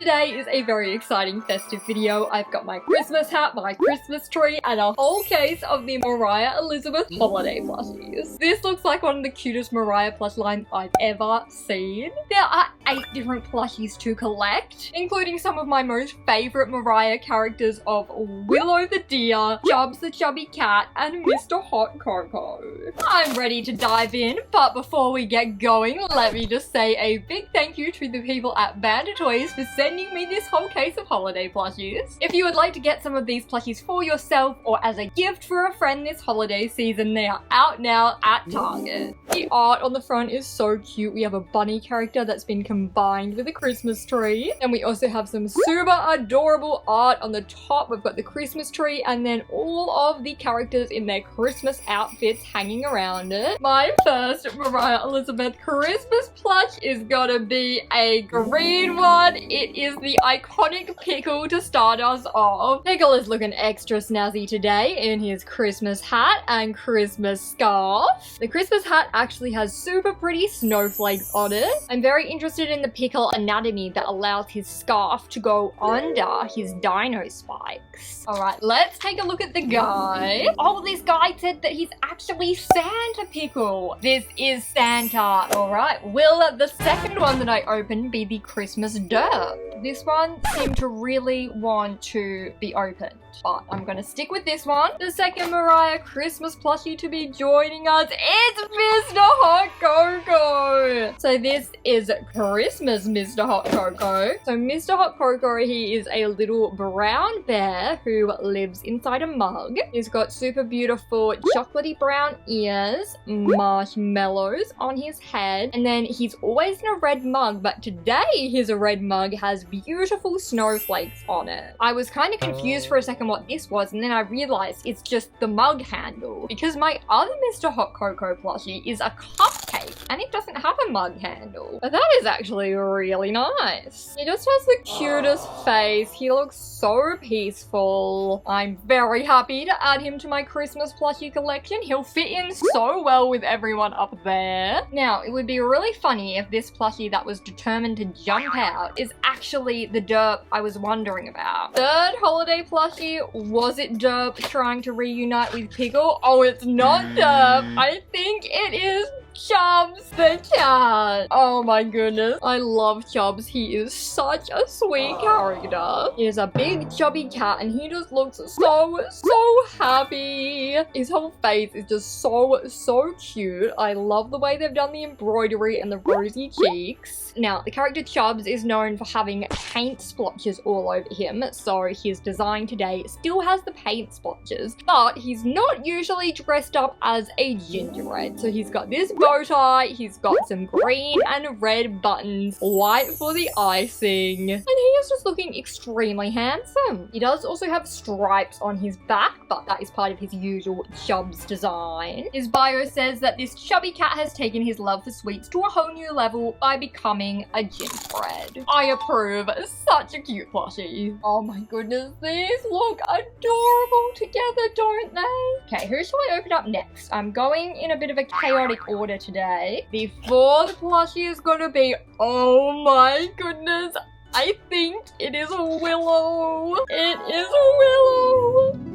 Today is a very exciting festive video. I've got my Christmas hat, my Christmas tree, and a whole case of the Moriah Elizabeth holiday plushies. This looks like one of the cutest Moriah plush lines I've ever seen. There are 8 different plushies to collect, including some of my most favorite Moriah characters of Willow the deer, Chubbs the chubby cat, and Mr. Hot Cocoa. I'm ready to dive in, but before we get going, let me just say a big thank you to the people at Bandit Toys for sending me this whole case of holiday plushies. If you would like to get some of these plushies for yourself or as a gift for a friend this holiday season, they are out now at Target. The art on the front is so cute. We have a bunny character that's been combined with a Christmas tree. And we also have some super adorable art on the top. We've got the Christmas tree and then all of the characters in their Christmas outfits hanging around it. My first Moriah Elizabeth Christmas plush is gonna be a green one. It is the iconic Pickle to start us off. Pickle is looking extra snazzy today in his Christmas hat and Christmas scarf. The Christmas hat actually has super pretty snowflakes on it. I'm very interested in the Pickle anatomy that allows his scarf to go under his dino spikes. Alright, let's take a look at the guy. Oh, this guy said that he's actually Santa Pickle. This is Santa. Alright, will the second one that I open be the Christmas derp? This one seemed to really want to be opened, but I'm gonna stick with this one. The second Moriah Christmas plushie to be joining us, it's Mr. Hot Cocoa. So this is Christmas Mr. Hot Cocoa. So Mr. Hot Cocoa, he is a little brown bear who lives inside a mug. He's got super beautiful chocolatey brown ears, marshmallows on his head, and then he's always in a red mug, but today his red mug has beautiful snowflakes on it. I was kind of confused for a second what this was, and then I realized it's just the mug handle, because my other Mr. Hot Cocoa plushie is a cupcake and it doesn't have a mug handle. But that is actually really nice. He just has the cutest face. He looks so peaceful. I'm very happy to add him to my Christmas plushie collection. He'll fit in so well with everyone up there. Now, it would be really funny if this plushie that was determined to jump out is actually the derp I was wondering about. Third holiday plushie, was it derp trying to reunite with Pickle? Oh, it's not derp. I think it is Chubbs the cat. Oh my goodness. I love Chubbs. He is such a sweet character. He is a big chubby cat and he just looks so happy. His whole face is just so cute. I love the way they've done the embroidery and the rosy cheeks. Now, the character Chubbs is known for having paint splotches all over him, so his design today still has the paint splotches, but he's not usually dressed up as a gingerbread. So he's got this bow tie, he's got some green and red buttons, white for the icing, and he is just looking extremely handsome. He does also have stripes on his back, but that is part of his usual Chubbs design. His bio says that this chubby cat has taken his love for sweets to a whole new level by becoming a gingerbread. I approve. Such a cute plushie. Oh my goodness, these look adorable together, don't they? Okay, who shall I open up next? I'm going in a bit of a chaotic order today. The fourth plushie is gonna be, oh my goodness, I think it is a Willow. It is a Willow.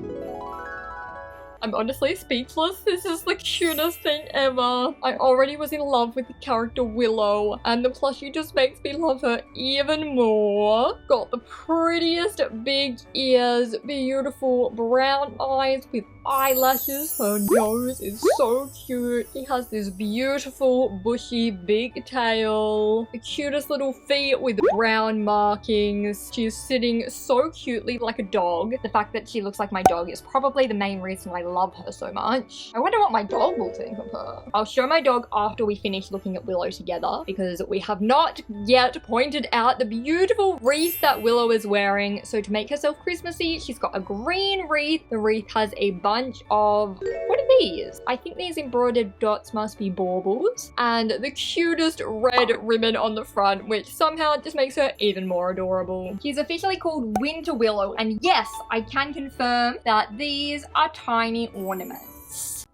I'm honestly speechless. This is the cutest thing ever. I already was in love with the character Willow, and the plushie just makes me love her even more. Got the prettiest big ears, beautiful brown eyes with eyelashes. Her nose is so cute. He has this beautiful bushy big tail. The cutest little feet with brown markings. She's sitting so cutely like a dog. The fact that she looks like my dog is probably the main reason I love her so much. I wonder what my dog will think of her. I'll show my dog after we finish looking at Willow together, because we have not yet pointed out the beautiful wreath that Willow is wearing. So to make herself Christmassy, she's got a green wreath. The wreath has a bunch of, what are these? I think these embroidered dots must be baubles, and the cutest red ribbon on the front, which somehow just makes her even more adorable. She's officially called Winter Willow, and yes, I can confirm that these are tiny ornaments.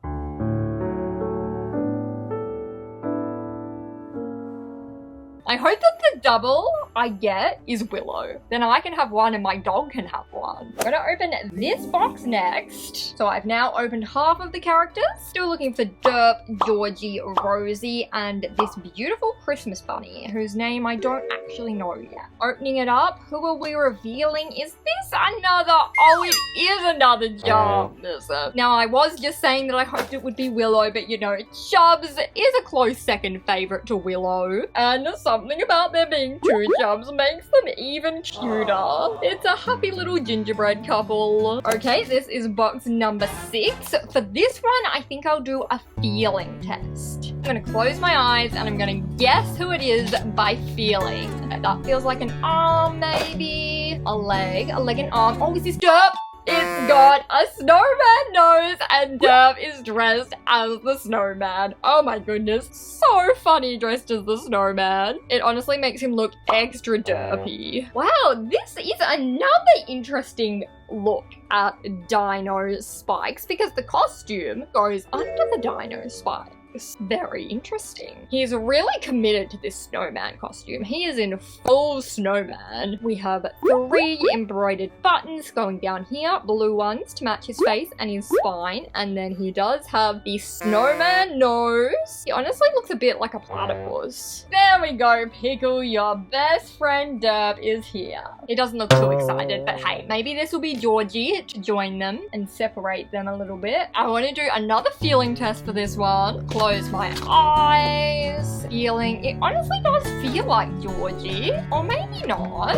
I hope that the double I get is Willow. Then I can have one and my dog can have one. I'm gonna open this box next. So I've now opened half of the characters. Still looking for Derp, Georgie, Rosie, and this beautiful Christmas bunny, whose name I don't actually know yet. Opening it up, who are we revealing? Is this another? Oh, it is another Chubbs. Now, I was just saying that I hoped it would be Willow, but you know, Chubbs is a close second favorite to Willow. And something about there being two Chubbs makes them even cuter. It's a happy little gingerbread couple. Okay, this is box number 6. For this one, I think I'll do a feeling test. I'm gonna close my eyes and I'm gonna guess who it is by feeling. That feels like an arm, maybe. A leg and arm. Oh, is this Derp? It's got a snowman nose and Derp is dressed as the snowman. Oh my goodness, so funny dressed as the snowman. It honestly makes him look extra derpy. Wow, this is another interesting look at Dino Spikes because the costume goes under the Dino Spikes. Very interesting. He's really committed to this snowman costume. He is in full snowman. We have 3 embroidered buttons going down here, blue ones to match his face and his spine, and then he does have the snowman nose. He honestly looks a bit like a platypus. There we go, Pickle, your best friend Derp is here. He doesn't look too excited, but hey, maybe this will be Georgie to join them and separate them a little bit. I want to do another feeling test for this one. Close my eyes. Feeling. It honestly does feel like Georgie. Or maybe not.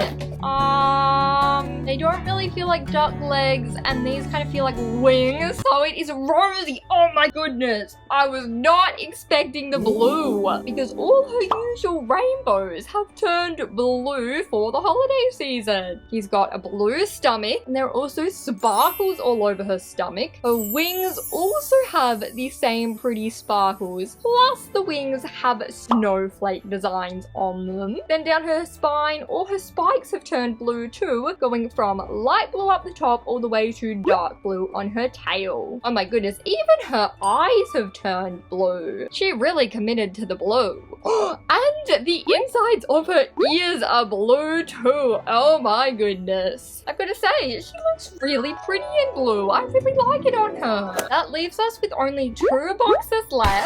They don't really feel like duck legs, and these kind of feel like wings. So it is Rosie. Oh my goodness. I was not expecting the blue because all her usual rainbows have turned blue for the holiday season. He's got a blue stomach, and there are also sparkles all over her stomach. Her wings also have the same pretty sparkles. Plus the wings have snowflake designs on them. Then down her spine, all her spikes have turned blue too, going from light blue up the top all the way to dark blue on her tail. Oh my goodness, even her eyes have turned blue. She really committed to the blue. And the insides of her ears are blue too. Oh my goodness. I've got to say, she looks really pretty in blue. I really like it on her. That leaves us with only 2 boxes left.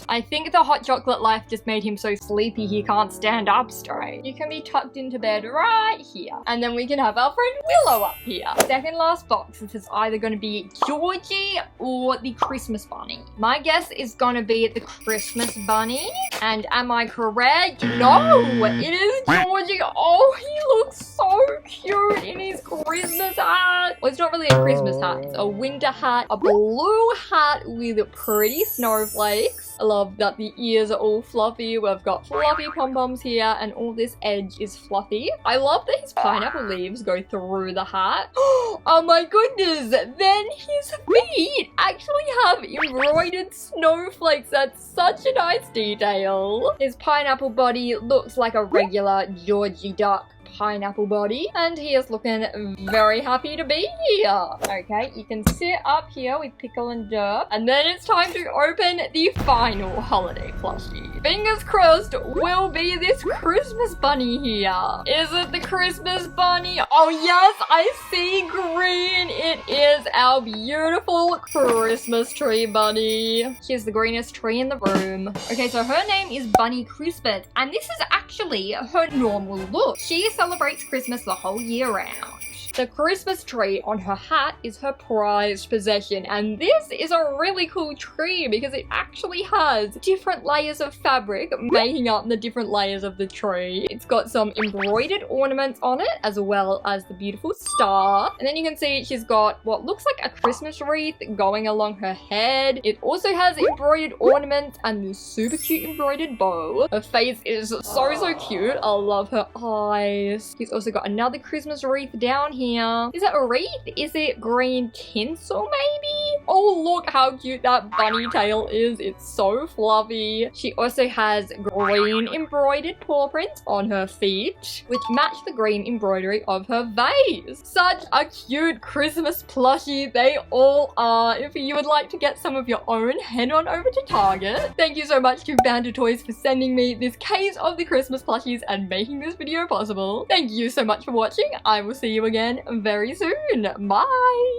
I think the hot chocolate life just made him so sleepy he can't stand up straight. You can be tucked into bed right here. And then we can have our friend Willow up here. Second last box. This is either going to be Georgie or the Christmas bunny. My guess is going to be the Christmas bunny. And am I correct? No, it is Georgie. Oh, he looks so cute in his Christmas hat. Well, it's not really a Christmas hat. It's a winter hat. A blue hat with pretty snowflakes. I love that the ears are all fluffy. We've got fluffy pom-poms here and all this edge is fluffy. I love that his pineapple leaves go through the hat. Oh my goodness. Then his feet actually have embroidered snowflakes. That's such a nice detail. His pineapple body looks like a regular Georgie duck pineapple body, and he is looking very happy to be here. Okay, you can sit up here with Pickle and Derp, and then it's time to open the final holiday plushie. Fingers crossed will be this Christmas bunny here. Is it the Christmas bunny? Oh yes, I see green. It is our beautiful Christmas tree bunny. She's the greenest tree in the room. Okay, so her name is Bunny Christmas, and this is actually her normal look. She celebrates Christmas the whole year round. The Christmas tree on her hat is her prized possession, and this is a really cool tree because it actually has different layers of fabric making up the different layers of the tree. It's got some embroidered ornaments on it as well as the beautiful star, and then you can see she's got what looks like a Christmas wreath going along her head. It also has embroidered ornaments and the super cute embroidered bow. Her face is so cute. I love her eyes. She's also got another Christmas wreath down here. Is it a wreath? Is it green tinsel maybe? Oh, look how cute that bunny tail is. It's so fluffy. She also has green embroidered paw prints on her feet, which match the green embroidery of her vase. Such a cute Christmas plushie they all are. If you would like to get some of your own, head on over to Target. Thank you so much to Banda Toys for sending me this case of the Christmas plushies and making this video possible. Thank you so much for watching. I will see you again very soon. Bye!